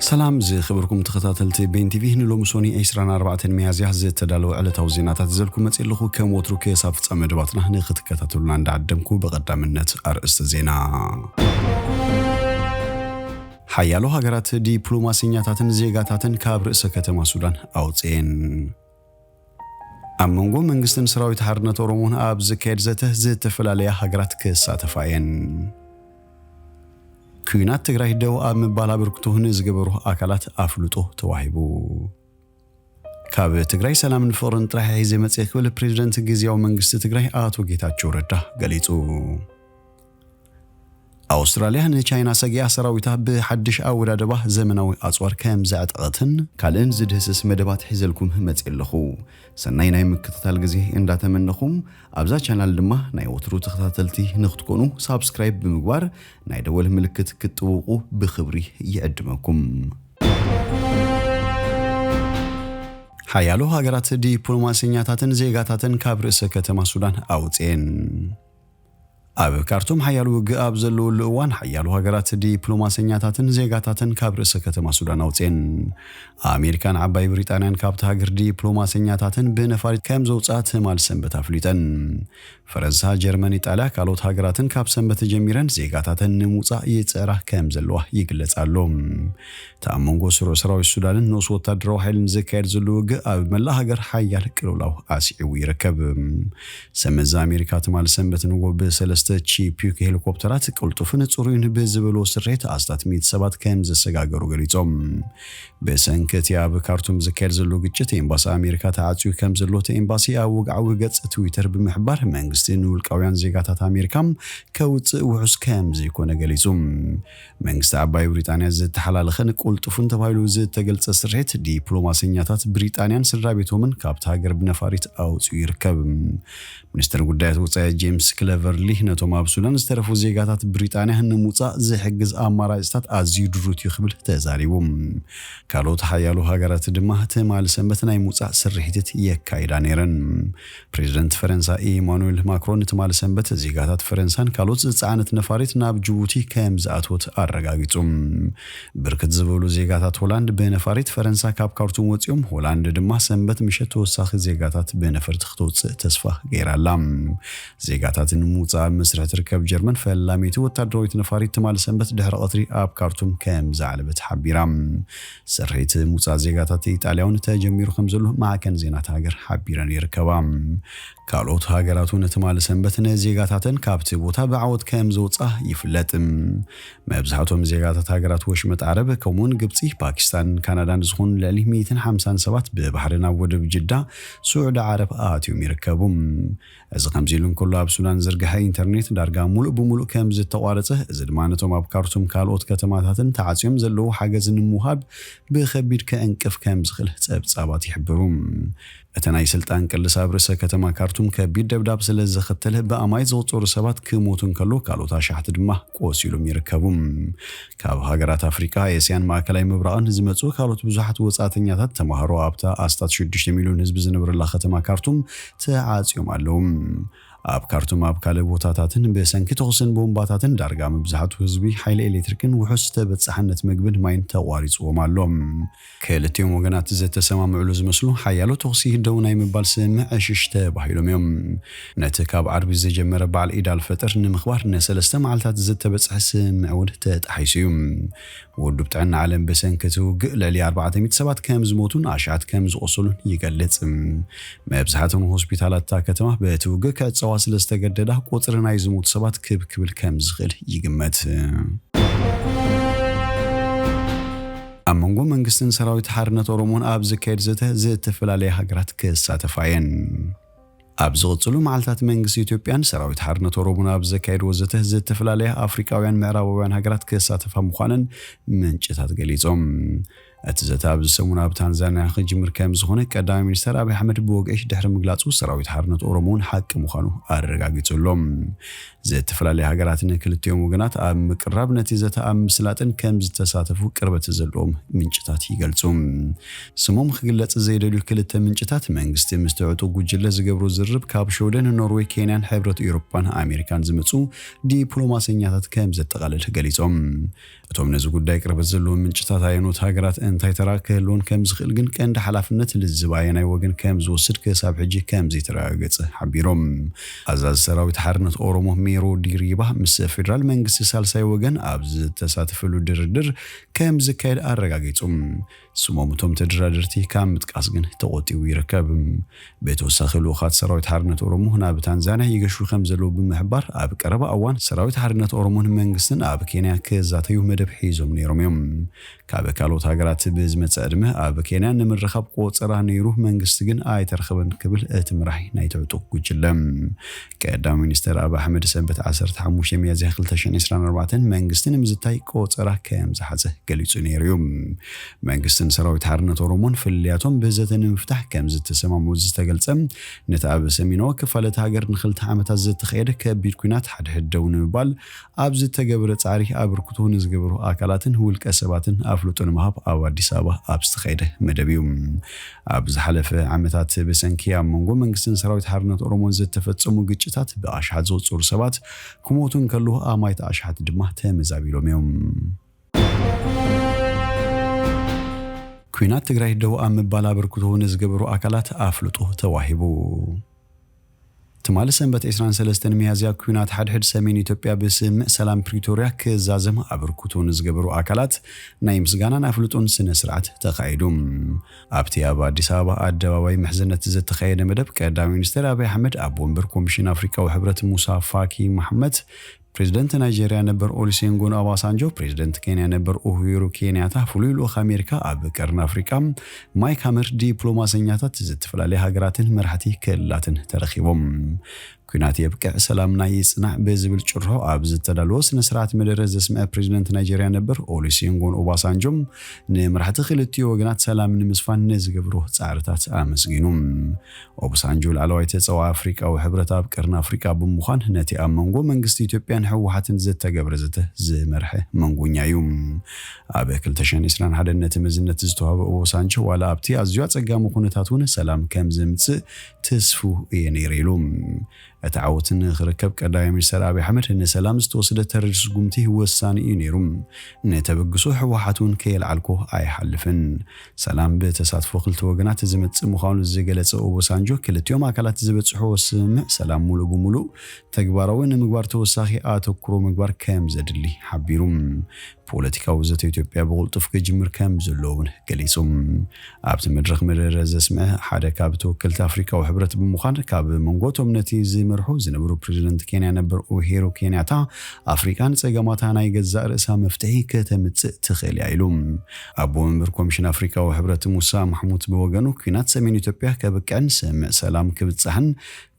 سلام زي خبركم تخطاتلتي بين تيفي نلوم سوني ايسران 4 ميازيح زي تدالو على زيناتات زلكم متيلخو كم وترو كيساف تصمي دباتنا نختكتاتلنا ندعدمكو بقدامنت ارئست زينا حيالو هاجرات ديبلوماسياتاتن زيغاتاتن كاب رئيس كتما سودان اوصين امونغو منغستن سراويت حرنت اورومون اب زكيد زته زتفلاليا هاجرات كساتفاين كينات تግራይ ደው ኣብ ምባል አብርክቶ ንዝገበሩ አካላት አፍልጦ ተዋሂቡ ካብ ትግራይ ሰላምን ፍቅርን ጥራሕ ሒዘ መጽእ ክብል ፕሬዝዳንት ግዚያው መንግስት ትግራይ አቶ ጌታቸው ረዳ ገሊጹ አውስትራሊያ ንቻይና ሰጊያ ሰራዊታ በሐድሽ አወዳደባ ዘመናዊ አጽዋር ከም ዘዕጥቅትን ካልእን ዝድህስስ መደባት ሒዘልኩም መጽእልኹ ሰናይ ናይ ምክትታል ግዜ እንዳተመነኹም ኣብዛ ቻናል ድማ ናይ ወትሩ ተኸታተልቲ ንኽትኮኑ ሳብስክራይብ ብምግባር ናይ ደወል ምልክት ክትጥውቁ ብኽብሪ ይዕድመኩም ሓያሎ ሃገራት ዲፕሎማሲያታትን ዜጋታትን ካብ ርእሰ ከተማ ሱዳን አውጽኤን ኣብ ካርቱም ሓያሉ ግኣብ ዘለዎ ልእዋን ሓያሉ ሃገራት ዲፕሎማሲያታትን ዜጋታትን ካብ ርእሰ ከተማ ሱዳን አውጽኤን ኣሜሪካን ዓባይ ብሪጣንያን ካብ ሃገር ዲፕሎማሲያታትን ብነፋሪት ከም ዘውጻት ማል ሰንበት አፍሊጠን ፈረንሳ ጀርመን ኢጣልያ ካልኦት ሃገራትን ካብ ሰንበት ጀሚረን ዜጋታትን ንሙጻእ ይጽራ ከም ዘለዋ ይግለጻሉ ተኣመንጎ ሰራዊት ሱዳንን ንስ ወታደራዊ ኃይልን ዘካየድ ዘሎ ግኣብ መላ ሃገር ሓያል ቅልውላው ኣስዒው ይርከብ ሰመዛ አሜሪካ ተማል ሰንበት ንጎ በሰለስተ ቺፒክ ሄሊኮፕተራት ቅልጡፍን ጽሩይን በዝበሎ ስሬት አስታት ሚት ሰባት ከም ዘሰጋገሩ ገሊጾም በሰንከት ያብ ካርቱም ዘካየድ ዘሎ ግጭት ኤምባሲ አሜሪካ ተዓጽዩ ከም ዘሎ ኤምባሲ አውግዓው ገጽ ትዊተር ብምሕባር መንግስትን ውልቃውያን ዜጋታት አሜሪካም ከውጽእ ውሑስ ከም ዘይኮነ ገሊጹ መንግስት ዓባይ ብሪጣንያ ዝተሓላለኸን ቁልጡፍን ተባይሉ ዝተገልጸ ስሬት ዲፕሎማሲያታት ብሪጣንያን ስድራቤቶምን ካብታ ሃገር ብነፋሪት አውጽዩ ይርከብ ሚኒስትር ጉዳያት ወጻኢ ጄምስ ክሌቨርሊ ነቶም ኣብ ሱዳን ዝተረፉ ዜጋታት ብሪጣንያ ንሙጻእ ዝሕግዝ አማራጭታት ኣዝዩ ድሩት ይኽብል ተዛሪቡ ካልኦት ሓያሉ ሃገራት ድማ ተማል ሰንበት ናይ ሙጻእ ስርሒት የካይዳ ነይረን ፕሬዝዳንት ፈረንሳ ኢማኑኤል ማክሮን ተማል ሰንበት ዜጋታት ፈረንሳን ካልኦት ጻዕነት ነፋሪት ናብ ጅቡቲ ከም ዝኣትወት አረጋጊጹ ብርክት ዝበሉ ዜጋታት ሆላንድ በነፋሪት ፈረንሳ ካብ ካርቱም ወጽዮም ሆላንድ ድማ ሰንበት ምሸት ተወሳኺ ዜጋታት በነፈርት ክትወጽእ ተስፋ ገይራላ ዜጋታት ሙጻእ መስረት ርከብ ጀርመን ፈላሚቱ ወታደራዊት ነፋሪት ተማል ሰንበት ድሕሪ ቀትሪ ኣብ ካርቱም ከም ዘዓለበት ሓቢራም ስርሒት ሙጻእ ዜጋታት ኢጣልያውን ተጀሚሩ ከም ዘሎ ማዕከን ዜናት ሃገር ሓቢረን ይርከባ ካልኦት ሃገራቱን ተማል ሰንበት ነዜጋታትን ካብቲ ቦታ ብዓወት ከም ዘውጻእ ይፍለጥ መብዛሕቶም ዜጋታት ሃገራት ወሽመጥ ዓረብ ከምውን ግብጺ ፓኪስታን ካናዳን ዝኾኑ ልዕሊ 157 በባሕሪ ናብ ወደብ ጅዳ ሱዑድ ዓረብ ኣትዮም ይርከቡ እዚ ከምዚሉን ኩሉ ኣብ ሱዳን ዝርግሐ ኢንተርኔት ዳርጋ ሙሉእ ብሙሉእ ከም ዝተቋረጸ እዚ ድማ ነቶም ኣብ ካርቱም ካልኦት ከተማታትን ተዓጽዮም ዘለዉ ሓገዝ ንምውሃብ ብኸቢድ ከእንቅፍ ከም ዝኽእል ጸብጻባት ይሕብሩ እተናይ ስልጣን ቅልስ ኣብ ርእሰ ከተማ ካርቱም ከቢድ ደብዳብ ስለ ዘኸተለ በኣማይ ዘውጽሩ ሰባት ክሞቱን ከሎ ካልኦት ኣሻሕቲ ድማ ቆሲሎም ይርከቡ ካብ ሃገራት ኣፍሪካ ኤስያን ማእከላይ ምብራቕን ዝመጹ ካልኦት ብዙሓት ወጻተኛታት ተማሃሮ ኣብታ ኣስታት 6 ሚሊዮን ህዝቢ ዝነብረላ ከተማ ካርቱም ተዓጽዮም ኣለዉ ኣብ ካርቱም ኣብ ካልእ ቦታታትን በሰንኪ ተኹስን ቦምባታትን ዳርጋ መብዛሕቱ ህዝቢ ሓይሊ ኤሌክትሪክን ውሑስ ተበጻሕነት ምግብን ማይን ተቋሪጾም ኣሎም ክልቲኦም ወገናት ዝተሰማምዕሉ ዝመስሉ ሓያሎ ተኹሲ ደው ናይ ምባል ስምዕ ዕሽሽ ተባሂሎም እዮም ነቲ ካብ ዓርቢ ዝጀመረ በዓል ኢድ አልፈጥር ንምኽባር ንሰለስተ መዓልታት ዝተበጽሐ ስምዕ እውን ተጣሒሱ እዩ ውድብ ጥዕና ዓለም በሰንኪ ውግእ ልዕሊ 400 ሰባት ከም ዝሞቱን ኣሽዓት ከም ዝቆሰሉን ይገልጽ መብዛሕትኦም ሆስፒታላት ከተማ በቲ ውግእ ከዕጽዋ ስለዝተገደዳ ቁጥሪ ናይ ዝሞቱ ሰባት ክብል ከም ዝኽእል ይግመት ኣመንጎ መንግስትን ሰራዊት ሓርነት ኦሮሞን ኣብ ዝካየድ ዘተ ዝተፈላልያ ሃገራት ክሳተፋየን ኣብ ዝቕጽሉ መዓልታት መንግስቲ ኢትዮጵያን ሰራዊት ሓርነት ኦሮሞን ኣብ ዝካየድ ወዘተ ዝተፈላልያ ኣፍሪካውያን ምዕራባውያን ሃገራት ክሳተፋ ምዃነን ምንጭታት ገሊጾም اتزتا بسمونا بتنزانيا خجمر كم زخونه قدام مينستر ابي احمد بوقش دحر مغلاصو سراويت حرنت اورمون حق مخانو ارغاغيصلوم زتفلالي هاغراتن كلتيوم وغنات ام مقرب نتيزتا ام مسلاطن كم زتساتفو قربت زلوم منጭታት ይገልጹም ስሞም خግለጽ ዘይደልዩ ክልተ ምንጭታት መንግስት ምስተውጡ ጉጅለ ዝገብሩ ዝርብ ካብ ሾደን ኖርዌይ ኬንያን ሕብረት ኤውሮፓን አሜሪካን ዝመጹ ዲፕሎማሲያታት ከም ዘጠቃለል ገሊጾም እቶም ነዚ ጉዳይ ቅርበት ዘለው ምንጭታት አይኖት ሀገራት እንታይ ተራከሉን ከም ዝኽል ግን ቀንድ ሐላፍነት ልዝባየናይ ወገን ከም ዝወስድ ከሳብ ሕጂ ከም ዘይተረጋገጸ ሓቢሮም አዛዝ ሰራዊት ሓርነት ኦሮሞ ሜሮ ዲሪባ ምስ ፌደራል መንግስት ሳልሳይ ወገን አብዝ ተሳትፈሉ ድርድር ከም ዝካየድ አረጋገጹም ስሞሙቶም ተደራደርቲ ከም ምጥቃስ ግን ተቆጢው ይርከብ በተወሳኺ ልኡኻት ሰራዊት ሓርነት ኦሮሞ ናብ ታንዛኒያ ይገሹ ከም ዘለው ብምሕባር ኣብ ቀረባ እዋን ሰራዊት ሓርነት ኦሮሞን መንግስትን ኣብ ኬንያ ከዛተዩ መደብ ሒዞም ነይሮም ካብ ካልኦት ሃገራት ብዝመጽ ዕድመ ኣብ ኬንያ ንምርኻብ ቆጽራ ነይሩ መንግስት ግን ኣይተረኸበን ክብል እትምራሕ ናይ ተውጡ ጉጅለም ቀዳም ሚኒስተር አብ አሕመድ ሰንበት 15 ሚያዝያ 2024 መንግስትን ምዝታይ ቆጽራ ከም ዝሓዘ ገሊጹ ነይሮም መንግስትን ሰራዊት ሓርነት ኦሮሞን ፍልያቶም በዘተን ምፍታሕ ከም ዝተሰማሙ ዝተገልጸም ነታ ኣብ ሰሜናዊ ክፋለት ሃገር ንኽልተ ዓመታት ዝተኸየደ ከቢድ ኩናት ሓድሕደው ንምባል ኣብ ዝተገብረ ጻዕሪ ኣበርክቶን ዝገብሩ ኣካላትን ውልቀ ሰባትን አፍሉጦን ማህብ ኣብ አዲስ አበባ ኣብ ዝተኸየደ መደብዩ ኣብ ዝሓለፈ ዓመታት በሰንኪያ መንጎ መንግስትን ሰራዊት ሓርነት ኦሮሞን ዝተፈጸሙ ግጭታት በአሽሓት ዝወጽሩ ሰባት ኩሞቱን ከሉ ኣማይት አሽሓት ድማ ተመዛቢሎም እዮም ኩናት ትግራይ ደው ኣምባል አበርክቶን ዝገብሩ ኣካላት አፍሉጦ ተዋሂቡ تمال سنبت 23 ميازيا ኩናት ሓድሕድ ሰሜን ኢትዮጵያ በስምዕ ሰላም ፕሪቶሪያ ከዛዘም አበርክቶን ዝገብሩ አካላት ናይ ምስጋናን አፍልጦን ስነ ስርዓት ተኻይዱም ኣብቲ ኣብ አዲስ አበባ አደባባይ መሕዘነት ዝተኻየደ መደብ ቀዳሚ ሚኒስትር አብይ አህመድ ኣብ ወንበር ኮሚሽን አፍሪካዊ ሕብረት ሙሳ ፋኪ መሐመድ ፕሬዝዳንት ናይጄሪያ ነበር ኦሉሴጉን ኦባሳንጆ ፕሬዝዳንት ኬንያ ነበር ኡሁሩ ኬንያታ ፍሉይ ልኡኽ አሜሪካ ኣብ ቀርን አፍሪካ ማይክ ሃመር ዲፕሎማሲያታት ዝተፈላልዩ ሃገራትን መራሕቲ ክልላትን ተረኺቦም ኩናት የብቅዕ ሰላምና ይጽናዕ በዝብል ጭርሖ ኣብ ዝተዳለወ ስነ ስርዓት መደረ ዘስምዐ ፕሬዝዳንት ናይጄሪያ ነበር ኦሉሴጉን ኦባሳንጆ ንመራሕቲ ክልቲኡ ወገናት ሰላም ንምስፋን ዝገብሩ ጻዕርታት ኣመስጊኖም ኦባሳንጆ ላዕለዋይ ተጻዋ አፍሪካዊ ሕብረት ኣብ ቀርን አፍሪካ ብምዃን ነቲ ኣብ መንጎ መንግስቲ ኢትዮጵያ ሕወሓትን ዝተገብረ ዝመርሐ መንጎኛዩ ኣብ 2021 ነቲ መዝነት ዝተዋሃበ ኦባሳንጆ ዋላ ኣብቲ ኣዝዩ ጸጋሙ ኩነታቱን ሰላም ከም ዝምጽእ ተስፉ የነይሩ أتعودن خركب قداي مينستر أبي أحمد إن سلام استوصل ترجس قمته وساني ينيرم نتبقسو حواحتون كيل علكو أي حلفن سلام بتصادفو خلت وجنات زمت مخاون الزجلة أوبسانجو كلت يوم أكلت زبط حوس سلام ملو بملو تجبروين مقبار توساخي آتوكرو مقبار كام زدلي حبيرم ፖለቲካው ዘተ ኢትዮጵያ በቁልጥፍ ከጅምር ከም ዘለውን ገሊጾም ኣብቲ መድረኽ መደረ ዘስምዐ ሓደ ካብ ተወከልቲ አፍሪካዊ ሕብረት ብምዃን ካብ መንጎቶም ነቲ ዝመርሑ ዝነበሩ ፕሬዝዳንት ኬንያ ነበር ኡሁሩ ኬንያታ አፍሪካን ጸገማታ ናይ ገዛእ ርእሳ መፍትሒ ከተምጽእ ትኽእል ኢሎም ኣብ ወንበር ኮሚሽን አፍሪካዊ ሕብረት ሙሳ ማሕሙድ በወገኑ ኩናት ሰሜን ኢትዮጵያ ከበቀን ሰላም ክብጽሕን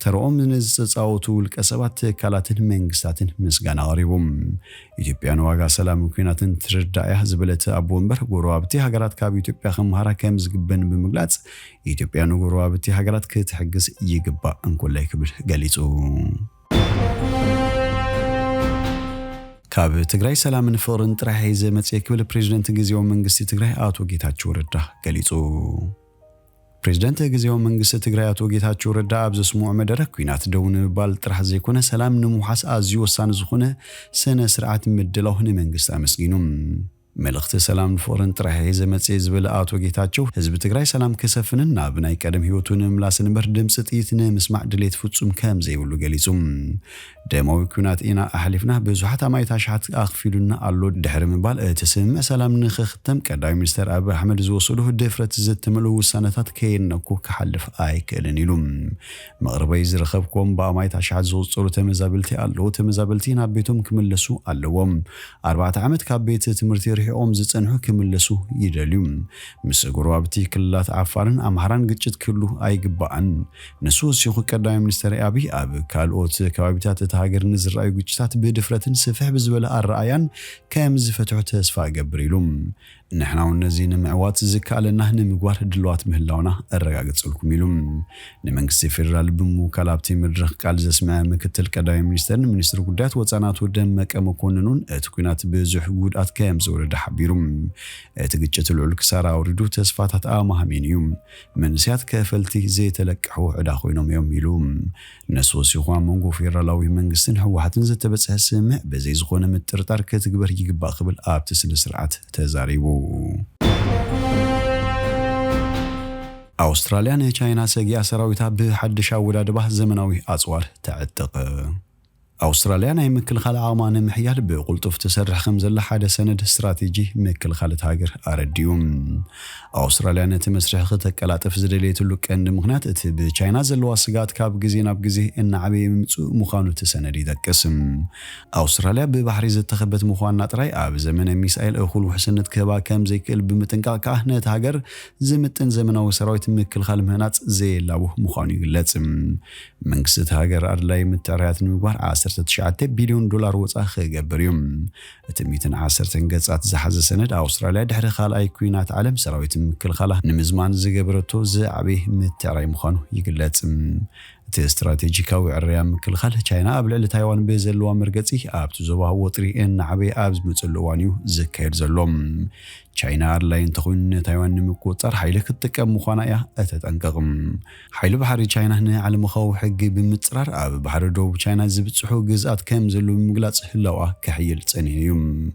ተሮም ንዝጻውቱ ልቀሰባት ካላትን መንግስታትን ምስጋና አቅሪቦም ኢትዮጵያን ዋጋ ሰላም ኩናትን ትርዳያ ዝብለት ኣብ ወንበር ጎረባብቲ ሃገራት ካብ ኢትዮጵያ ከመሃራ ከም ዝግበን ብምግላጽ ኢትዮጵያን ጎረባብቲ ሃገራት ክትሕግዝ ይግባእ እንኮላይ ክብል ገሊጹ ካብ ትግራይ ሰላምን ፍቅርን ጥራሕ ዘመጽእ ክብል ፕሬዝዳንት ግዚያዊ መንግስቲ ትግራይ አቶ ጌታቸው ረዳ ገሊጹ ፕሬዝዳንት ግዚያዊ መንግስቲ ትግራይ አቶ ጌታቸው ረዳ ኣብ ዘስሙዕ መደረ ኩናት ደውን ባል ጥራሕ ዘይኮነ ሰላም ንምሓስ ኣዝዩ ወሳኒ ዝኾነ ስነ ስርዓት ምድላው ንመንግስቲ ኣመስጊኖም መልእኽቲ ሰላም ፍቅርን ጥራሕ ዘመጽእ ዝብል አቶ ጌታቸው ህዝብ ትግራይ ሰላም ከሰፍንና ብናይ ቀደም ህይወቱን ምላስን በር ድምጽ ጥይትን ምስማዕ ድሌት ፍጹም ከም ዘይብሉ ገሊጹም ደማዊ ኩናት ኢና ኣሕሊፍና ብዙሓት ኣማይት ኣሽሓት ኣኽፊሉና ኣሎ ድሕሪ ምባል ተስምዕ ሰላም ንኽኽተም ቀዳሚ ሚኒስተር አብይ አሕመድ ዝወሰዱ ድፍረት ዝተመልኡ ውሳነታት ከየነኩ ክሓልፍ ኣይክእልን ኢሉ መቕረበይ ዝረኸብኩም በኣማይት ኣሽሓት ዝወጸሩ ተመዛበልቲ ኣለዉ ተመዛበልቲ ናብ ቤቶም ክምለሱ ኣለዎም 4 ዓመት ካብ ቤት ትምህርቲ ሪኦም ዝጸንሑ ክምለሱ ይደልዩ ምስ ጎረባብቲ ክልላት ዓፋርን ኣምሓራን ግጭት ክህሉ ኣይግባእን ንሱ ሲኹ ቀዳሚ ሚኒስተር አብይ ኣብ ካልኦት ከባቢታት ሃገር ንዝራዩ ግጭታት ብድፍረትን ስፍሕ ብዝበለ ኣረኣያን ከም ዝፈትሑ ተስፋ ገብር ኢሉ نحنا ونزين معوات زكالنا نمغوار دلوات مهلاونا الرقاقت سلكم يلوم نمنكسي فيرال بموكالابتي مدرخ قال زسمع مكتل قداي منستر قدات وطانات ودمك مكوننون اتكوينات بزح قودات كام زورد حبيروم اتقجت العلك سارا وردو تسفاتات آمهامينيوم من سيات كافلتي زي تلقحو عدا خوينوم يوم يلوم نسوسي خوان منغو فيرالاوي منغستن حوحاتن زتبتسها سمع بزي زخونا مترطار كتقبر يقبا قبل آبتسل سرعات تزاريبو أستراليا تشاينا سجيا سراويتها بحدش أولادبه زمناوي أصوار تعتق أستراليا يمكن خلع عمان محيال بقلطف تسرح خمزة حدا سند استراتيجي مكل خالت هاجر أرديوم أستراليا تمسرح خطك لا تفزر لي تلوك أن مغنات بتشاينا زلوا سقات كاب جزينا بجزي إن عبي مخانو تسندي ذا قسم أستراليا ببحريز تخبت مخان نطري أب زمن ميسائل أخول وحسنت كبا كم زي كل بمتنقع كهنة هاجر زمتن زمن أو سراويت مكل خال مهنات زي لابو مخانو يلتم منقصت هاجر أرلاي متعريات نمبر 19 بليون دولار وصاخ جبريوم تميتن 10 قصات زحز سند أستراليا دحر خال أي كوينات عالم سراويت مكل خاله نمزمان زجبرتو زعبي متعري مخانو يقلتم استراتيجيكاوي عريام مكل خال تشاينا قبل تايوان بزلوا مرقصي ابتو زوا وطري ان عبي ابز مصلوانيو زكير زلوم تشاينا لاين تخون تايوان مقوطر حيلك تقم مخانايا اتتنققم حيل بحري تشاينا هنا على مخاو حق بمصرار اب بحر دو تشاينا زبصحو غزات كم زلو مغلاص هلاوا كحيل صنيوم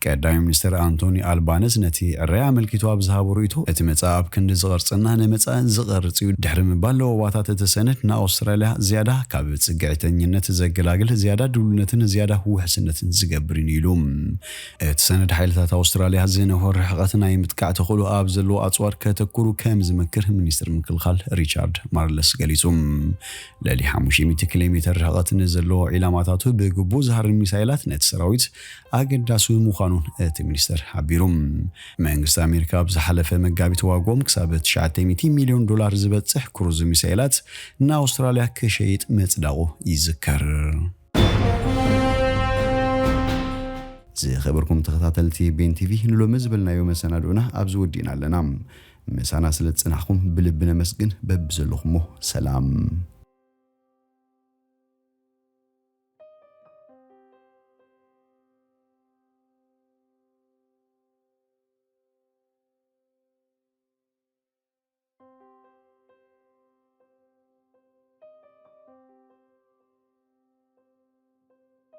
قدام مستر أنتوني ألبانيز نتي الرئام الكتاب زهابوريتو اتمصاب كند زغرصنا نمصا زغرصيو دحرم بالو واتات تسنت نا أستراليا زيادة كاب صقعتنينت زغلاغل زيادة دولنتن زيادة وحسنتن زغبرين يلوم تسند حيلታት أستراليا زينه رحقتنا يمتقع تخلو اب زلو اصوار كتكرو كم زمكر منستر مكلخال ريتشارد مارلس غليصوم للي 500 كيلومتر رحقتن زلو علاماتاتو بغبو زهر الميسايلات نت سراويت اگداسو مخانون منستر حبيروم منغست امريكا بزحلفه مغابيت واغوم كسابت 900 مليون دولار زبصح كروز ميسايلات نا أستراليا كشيت مصداقو يذكر زي خبركم تخطاتلتي بين تي في نلو مزبلنا يوم سنادونا ابزو ودينا لنا مسانا سلتصنحكم بلبنا مسجن ببزلخمو سلام